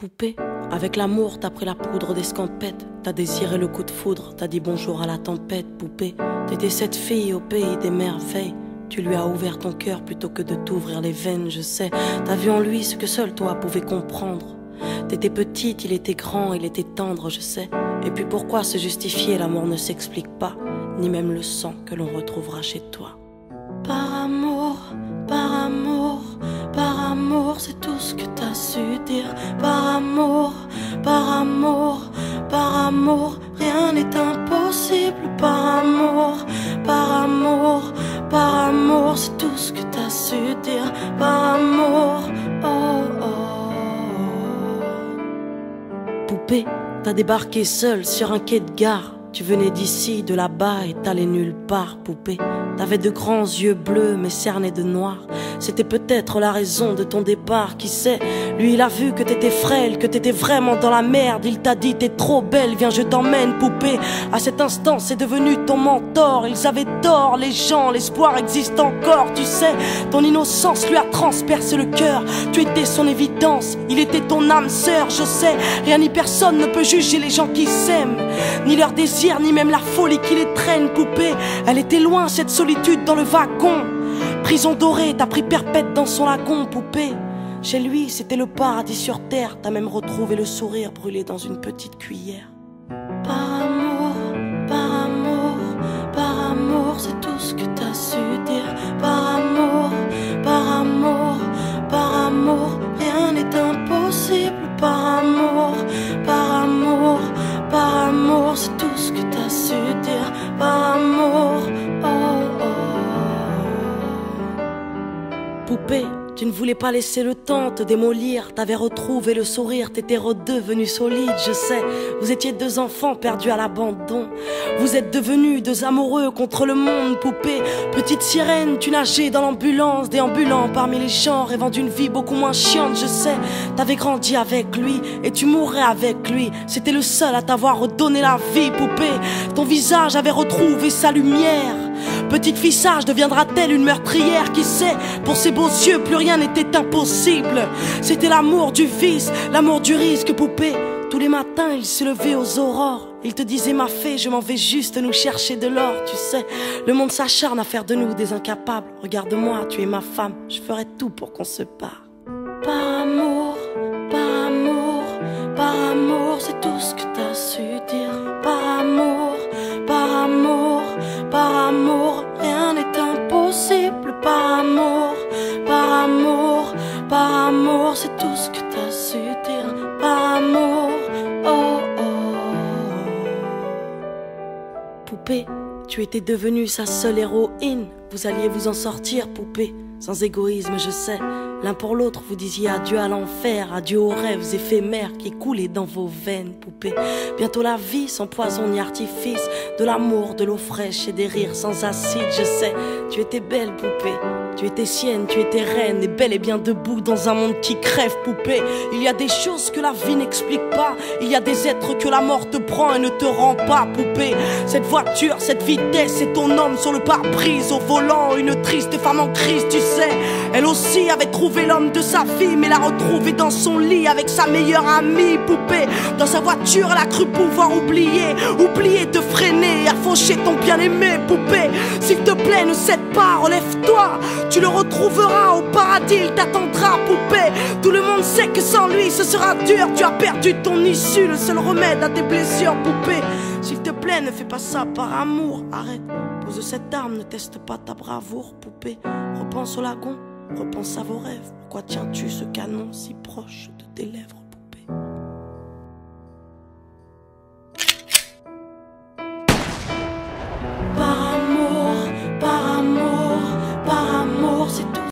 Poupée, avec l'amour t'as pris la poudre d'escampette. T'as désiré le coup de foudre, t'as dit bonjour à la tempête. Poupée, t'étais cette fille au pays des merveilles. Tu lui as ouvert ton cœur plutôt que de t'ouvrir les veines, je sais. T'as vu en lui ce que seul toi pouvais comprendre. T'étais petite, il était grand, il était tendre, je sais. Et puis pourquoi se justifier, l'amour ne s'explique pas, ni même le sang que l'on retrouvera chez toi. Par amour, par amour, par amour, c'est tout ce que t'as su dire. Par amour, par amour, par amour, rien n'est impossible. Par amour, par amour, par amour, c'est tout ce que t'as su dire. Par amour, oh oh. Poupée, t'as débarqué seule sur un quai de gare. Tu venais d'ici, de là-bas et t'allais nulle part, poupée. T'avais de grands yeux bleus mais cernés de noir. C'était peut-être la raison de ton départ, qui sait. Lui il a vu que t'étais frêle, que t'étais vraiment dans la merde. Il t'a dit t'es trop belle, viens je t'emmène, poupée. À cet instant c'est devenu ton mentor. Ils avaient tort les gens, l'espoir existe encore, tu sais. Ton innocence lui a transpercé le cœur. Tu étais son évidence, il était ton âme sœur, je sais. Rien ni personne ne peut juger les gens qui s'aiment, ni leur désir, ni même la folie qui les traîne, poupée. Elle était loin cette solitude dans le wagon. Prison dorée, t'as pris perpète dans son lagon, poupée. Chez lui, c'était le paradis sur terre. T'as même retrouvé le sourire brûlé dans une petite cuillère. Par amour, par amour, par amour, c'est tout ce que t'as su dire. Par amour, par amour, par amour, rien n'est impossible. Par amour, par amour, par amour, c'est tout ce que t'as su dire. Par amour, oh oh. Poupée, tu ne voulais pas laisser le temps te démolir. T'avais retrouvé le sourire, t'étais redevenu solide, je sais. Vous étiez deux enfants perdus à l'abandon. Vous êtes devenus deux amoureux contre le monde, poupée. Petite sirène, tu nageais dans l'ambulance, déambulant parmi les gens, rêvant d'une vie beaucoup moins chiante, je sais. T'avais grandi avec lui et tu mourrais avec lui. C'était le seul à t'avoir redonné la vie, poupée. Ton visage avait retrouvé sa lumière. Petite fille sage deviendra-t-elle une meurtrière? Qui sait, pour ses beaux yeux plus rien n'était impossible. C'était l'amour du vice, l'amour du risque, poupée. Tous les matins il se levait aux aurores. Il te disait ma fée, je m'en vais juste nous chercher de l'or. Tu sais, le monde s'acharne à faire de nous des incapables. Regarde-moi, tu es ma femme, je ferai tout pour qu'on se parle. Par amour, par amour, par amour, c'est tout ce que t'as su dire. Par amour, par amour, par amour, rien n'est impossible. Par amour, par amour, par amour, c'est tout ce que t'as su dire. Par amour, oh oh. Poupée, tu étais devenue sa seule héroïne. Vous alliez vous en sortir, poupée, sans égoïsme, je sais. L'un pour l'autre, vous disiez adieu à l'enfer, adieu aux rêves éphémères qui coulaient dans vos veines, poupée. Bientôt la vie sans poison ni artifice, de l'amour, de l'eau fraîche et des rires sans acide, je sais. Tu étais belle, poupée. Tu étais sienne, tu étais reine, et bel et bien debout dans un monde qui crève, poupée. Il y a des choses que la vie n'explique pas. Il y a des êtres que la mort te prend et ne te rend pas, poupée. Cette voiture, cette vitesse, c'est ton homme sur le pare-brise, au volant, une triste femme en crise, tu sais. Elle aussi avait trouvé l'homme de sa vie, mais l'a retrouvé dans son lit avec sa meilleure amie, poupée. Dans sa voiture, elle a cru pouvoir oublier de freiner, à faucher ton bien-aimé, poupée. S'il te plaît, ne cède pas, relève-toi. Tu le retrouveras au paradis, il t'attendra, poupée. Tout le monde sait que sans lui ce sera dur. Tu as perdu ton issue, le seul remède à tes blessures, poupée. S'il te plaît, ne fais pas ça par amour, arrête. Pose cette arme, ne teste pas ta bravoure, poupée. Repense au lagon, repense à vos rêves. Pourquoi tiens-tu ce canon si proche de tes lèvres?